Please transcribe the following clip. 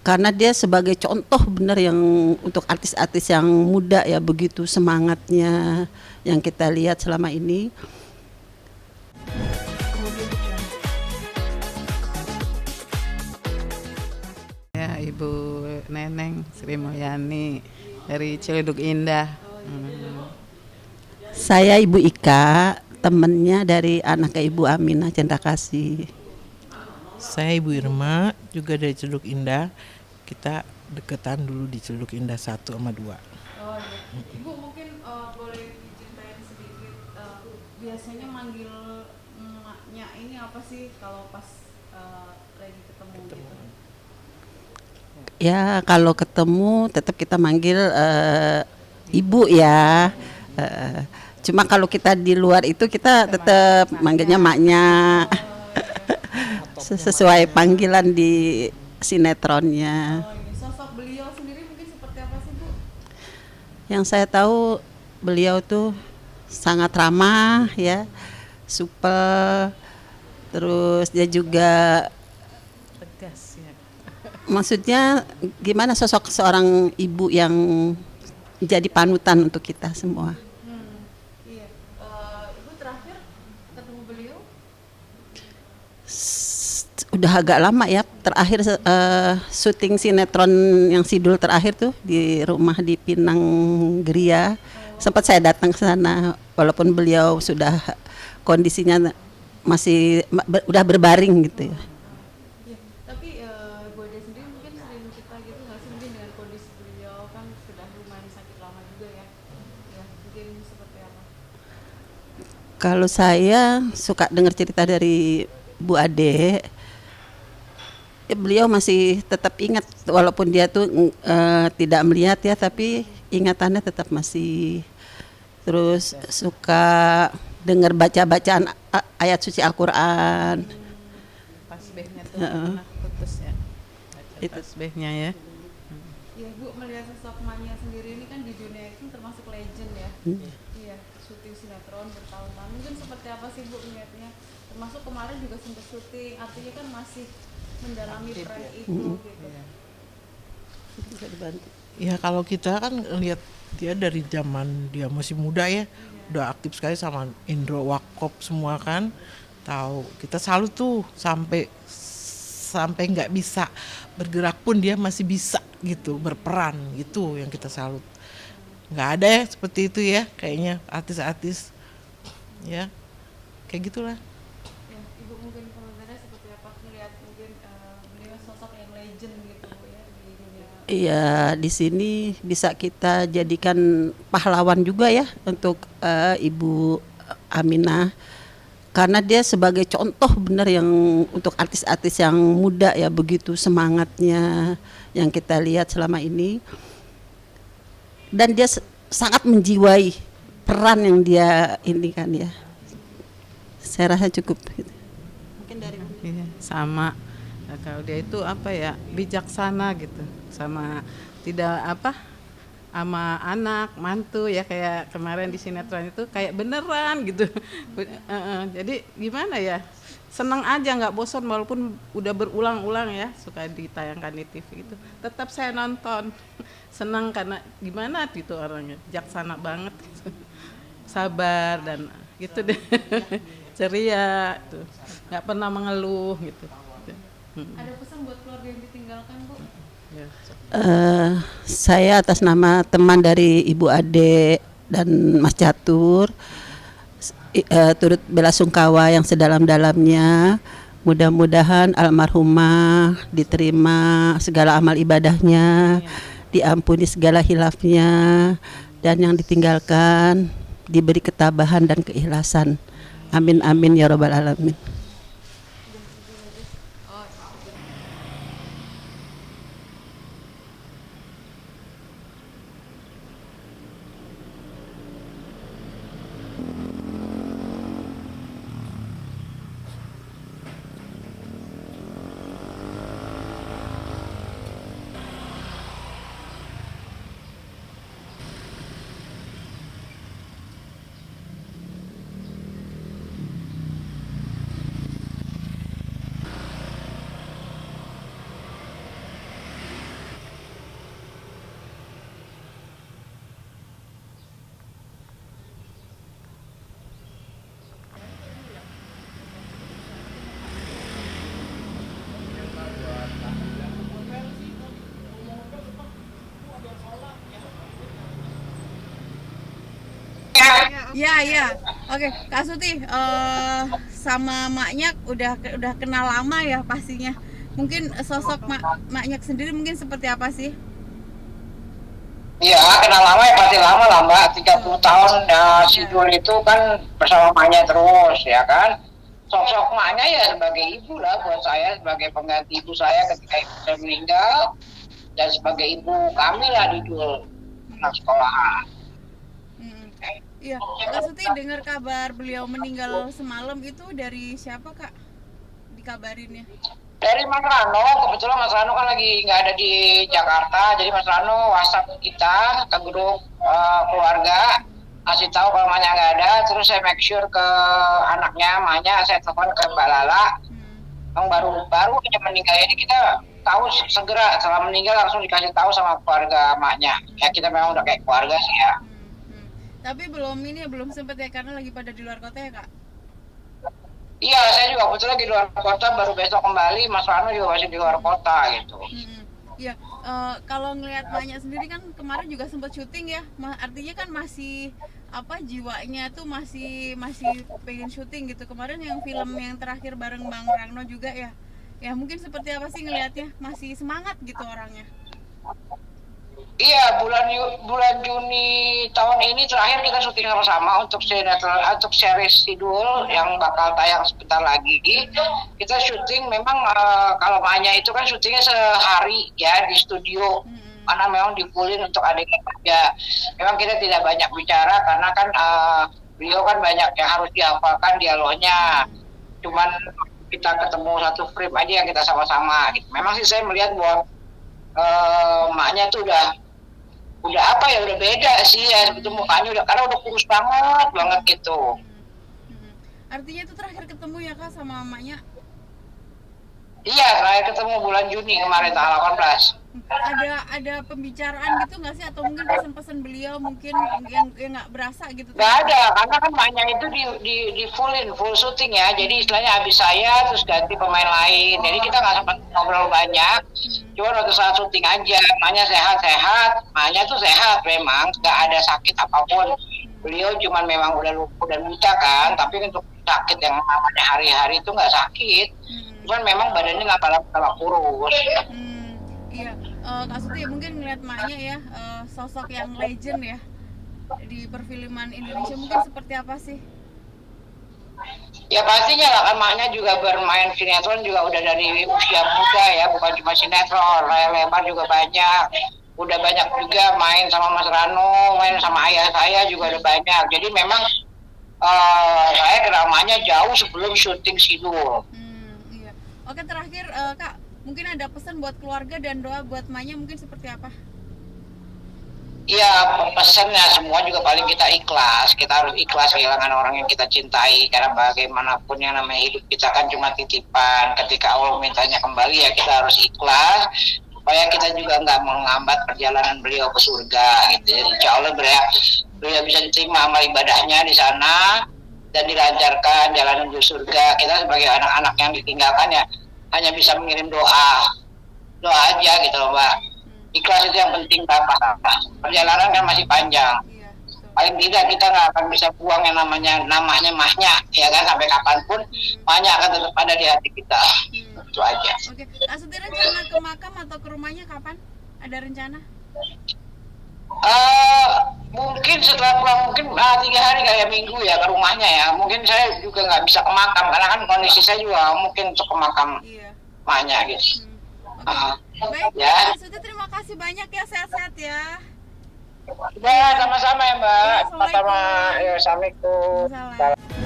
karena dia sebagai contoh benar yang untuk artis-artis yang muda ya, begitu semangatnya yang kita lihat selama ini. Ya, Ibu Neneng Sri Mulyani dari Ciledug Indah. Saya Ibu Ika, temennya dari anaknya Ibu Aminah Cendrakasih. Saya Ibu Irma, juga dari Ciledug Indah. Kita deketan dulu di Ciledug Indah 1 sama 2. Oh, iya. Ibu mungkin boleh diceritain sedikit biasanya manggil emaknya ini apa sih kalau pas lagi ketemu gitu? Ya kalau ketemu tetap kita manggil ibu ya. Cuma kalau kita di luar itu kita tetap manggilnya maknya. Sesuai panggilan di sinetronnya. Oh, ini sosok beliau sendiri mungkin seperti apa sih, Bu? Yang saya tahu beliau tuh sangat ramah ya, supel, terus dia juga Tegas ya. maksudnya gimana sosok seorang ibu yang jadi panutan untuk kita semua. Iya. Ibu terakhir ketemu beliau? Udah agak lama ya, terakhir syuting sinetron yang Sidul terakhir tuh di rumah di Pinang Geria. Sempat saya datang ke sana walaupun beliau sudah kondisinya masih udah berbaring gitu ya. Iya. Tapi Bu Ade sendiri mungkin sering cerita gitu nggak sih mungkin dengan kondisi beliau kan sudah lumayan sakit lama juga ya? Ya mungkin seperti apa? Kalau saya suka dengar cerita dari Bu Ade, ya beliau masih tetap ingat walaupun dia tuh tidak melihat ya, tapi ingatannya tetap masih. Terus suka dengar baca-bacaan ayat suci Al-Quran. Tasbihnya tuh pernah putus ya. Baca tasbihnya ya. Iya, Bu, melihat sosok emaknya sendiri ini kan di dunia itu termasuk legend ya. Iya, syuting sinetron bertahun-tahun. Mungkin seperti apa sih Bu melihatnya? Termasuk kemarin juga sempat syuting, artinya kan masih mendalami Aktif peran ya. itu gitu. Bisa dibantu. Ya kalau kita kan lihat dia dari zaman dia masih muda ya, udah aktif sekali sama Indro Warkop semua kan. Tahu, kita salut tuh sampai nggak bisa bergerak pun dia masih bisa gitu berperan gitu yang kita salut. Nggak ada ya seperti itu ya kayaknya artis-artis ya kayak gitulah. Ya, Ibu mungkin komentarnya seperti apa melihat mungkin beliau sosok yang legend gitu Bu ya di dunia. Iya, di sini bisa kita jadikan pahlawan juga ya untuk Ibu Aminah, karena dia sebagai contoh benar yang untuk artis-artis yang muda ya, begitu semangatnya yang kita lihat selama ini. Dan dia sangat menjiwai peran yang dia ini kan ya. Saya rasa cukup gitu. Mungkin dari Iya, sama. Nah, kalau dia itu apa ya, bijaksana gitu, sama tidak apa, sama anak, mantu ya kayak kemarin di sinetron itu kayak beneran gitu. Jadi gimana ya, seneng aja nggak bosan walaupun udah berulang-ulang ya suka ditayangkan di TV itu. Tetap saya nonton, seneng karena gimana gitu orangnya, bijaksana banget, gitu. Sabar dan gitu deh. Ceria tuh, nggak pernah mengeluh gitu. Ada pesan buat keluarga yang ditinggalkan Bu? Ya. Saya atas nama teman dari Ibu Ade dan Mas Catur turut bela sungkawa yang sedalam-dalamnya. Mudah-mudahan almarhumah diterima segala amal ibadahnya, diampuni segala hilafnya, dan yang ditinggalkan diberi ketabahan dan keikhlasan. Amin amin ya rabbal alamin. Ya. Oke, Kak Suti, sama maknya udah kenal lama ya pastinya. Mungkin sosok maknya sendiri mungkin seperti apa sih? Iya, kenal lama ya pasti lama lah Mbak, 30 tahun Sidul itu kan bersama emaknya terus ya kan. Sosok emaknya ya sebagai ibu lah buat saya, sebagai pengganti ibu saya ketika ibu saya meninggal, dan sebagai ibu kami lah di dulu anak sekolahan. Iya, Kak Suti dengar kabar beliau meninggal semalam itu dari siapa Kak? Dikabarinnya? Dari Mas Rano, kebetulan Mas Rano kan lagi nggak ada di Jakarta, jadi Mas Rano WhatsApp kita ke grup keluarga, kasih tahu kalau emaknya nggak ada, terus saya make sure ke anaknya, emaknya, saya telepon ke Mbak Lala, yang baru aja meninggal, jadi kita tahu segera setelah meninggal langsung dikasih tahu sama keluarga emaknya. Ya kita memang udah kayak keluarga sih ya. Tapi belum sempet ya karena lagi pada di luar kota ya Kak? Iya, saya juga kebetulan di luar kota, baru besok kembali. Mas Rano juga masih di luar kota gitu. Iya, kalau ngelihat banyak sendiri kan kemarin juga sempat syuting ya, artinya kan masih jiwanya tuh masih pengen syuting gitu. Kemarin yang film yang terakhir bareng Bang Rangno juga ya, mungkin seperti apa sih ngelihatnya, masih semangat gitu orangnya? Iya, bulan Juni tahun ini terakhir kita syuting sama-sama untuk series Sidul yang bakal tayang sebentar lagi. Kita syuting memang kalau Manya itu kan syutingnya sehari ya di studio, karena memang dipulin untuk adegan kerja. Memang kita tidak banyak bicara karena kan beliau kan banyak yang harus dihafalkan dialognya. Cuman kita ketemu satu frame aja yang kita sama-sama. Gitu. Memang sih saya melihat bahwa maknya tuh udah beda sih ya, sebetulnya mukanya karena udah kurus banget gitu. Artinya itu terakhir ketemu ya Kak sama mamanya? Iya, terakhir ketemu bulan Juni kemarin tanggal 18. Ada pembicaraan gitu nggak sih, atau mungkin pesan-pesan beliau mungkin yang nggak berasa gitu? Nggak ada, karena kan maknya itu di full syuting ya, jadi istilahnya habis saya terus ganti pemain lain, jadi kita nggak sempat ngobrol banyak. Cuma waktu saat syuting aja, maknya sehat, maknya tuh sehat memang, nggak ada sakit apapun. Beliau cuman memang udah lumpuh dan buta kan, tapi untuk sakit yang namanya hari-hari itu nggak sakit, cuman memang badannya nggak kalah kurus. Iya, Kak Suti mungkin ngeliat maknya ya, sosok yang legend ya di perfilman Indonesia, mungkin seperti apa sih? Ya pastinya lah, kan maknya juga bermain sinetron juga udah dari usia muda ya, bukan cuma sinetron, layar lebar juga banyak. Udah banyak juga main sama Mas Rano, main sama ayah saya juga udah banyak. Jadi memang saya kenal maknya jauh sebelum syuting Sidul. Iya. Oke, terakhir Kak, mungkin ada pesan buat keluarga dan doa buat maknya mungkin seperti apa? Iya, pesannya semua juga paling kita ikhlas. Kita harus ikhlas kehilangan orang yang kita cintai. Karena bagaimanapun yang namanya hidup kita kan cuma titipan. Ketika Allah mintanya kembali ya kita harus ikhlas. Supaya kita juga nggak menghambat perjalanan beliau ke surga. Gitu. Insya Allah beliau bisa diterima amal ibadahnya di sana. Dan dilancarkan jalan menuju surga. Kita sebagai anak-anak yang ditinggalkan ya hanya bisa mengirim doa. Doa aja gitu loh Mbak. Ikhlas itu yang penting Bapak. Perjalanan kan masih panjang. Iya, betul. Paling tidak kita nggak akan bisa buang yang namanya mahnya ya kan, sampai kapanpun mahnya akan tetap ada di hati kita. Itu aja. Oke, Kak Suti rencana ke makam atau ke rumahnya kapan? Ada rencana? Mungkin setelah pulang mungkin 3 hari kayak minggu ya ke rumahnya ya. Mungkin saya juga nggak bisa ke makam karena kan kondisi saya juga mungkin untuk ke makam mahnya gitu. Baik, ya. Kak Suti terima kasih banyak ya, sehat-sehat ya. Ya, sama-sama ya Mbak. Ya, Sama-sama. Ya, Assalamualaikum. Assalamualaikum.